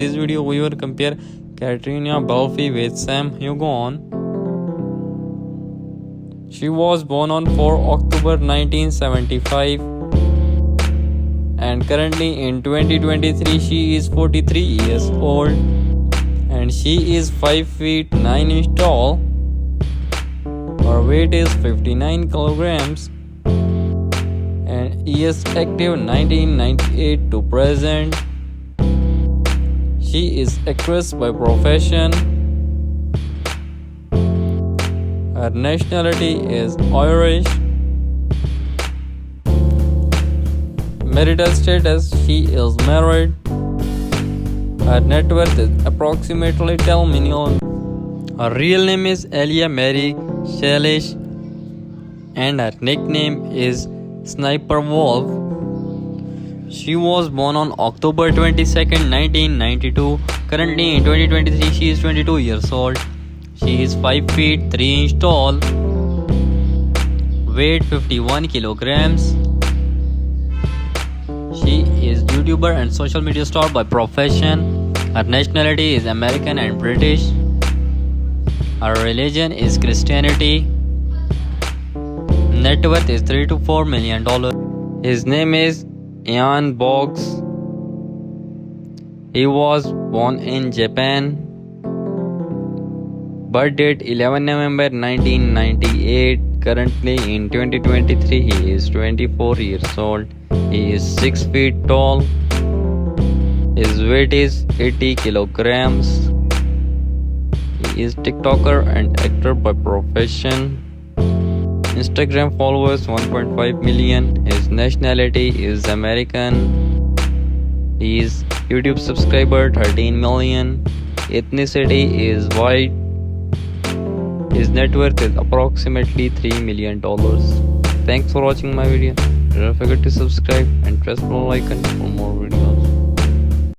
This video we will compare Caitriona Balfe with Sam Hugon. She was born on 4 October 1975 and currently in 2023 she is 43 years old and she is 5 feet 9 inches tall. Her weight is 59 kilograms and is active 1998 to present. She is actress by profession. Her nationality is Irish. Marital status, she is married. Her net worth is approximately 10 million. Her real name is Elia Mary Shalish and her nickname is Sniper Wolf. She was born on October 22nd, 1992. Currently in 2023 she is 22 years old. She is 5 feet 3 inches tall. Weight 51 kilograms. She is YouTuber and social media star by profession. Her nationality is American and British. Her religion is Christianity. Net worth is $3 to $4 million. His name is Boggs. He was born in Japan. Birth date 11 November 1998. Currently in 2023 he is 24 years old. He is 6 feet tall. His weight is 80 kilograms. He is TikToker and actor by profession. Instagram followers 1.5 million. His nationality is American. His YouTube subscriber 13 million. Ethnicity is white. His net worth is approximately $3 million. Thanks for watching my video. Don't forget to subscribe and press the bell icon for more videos.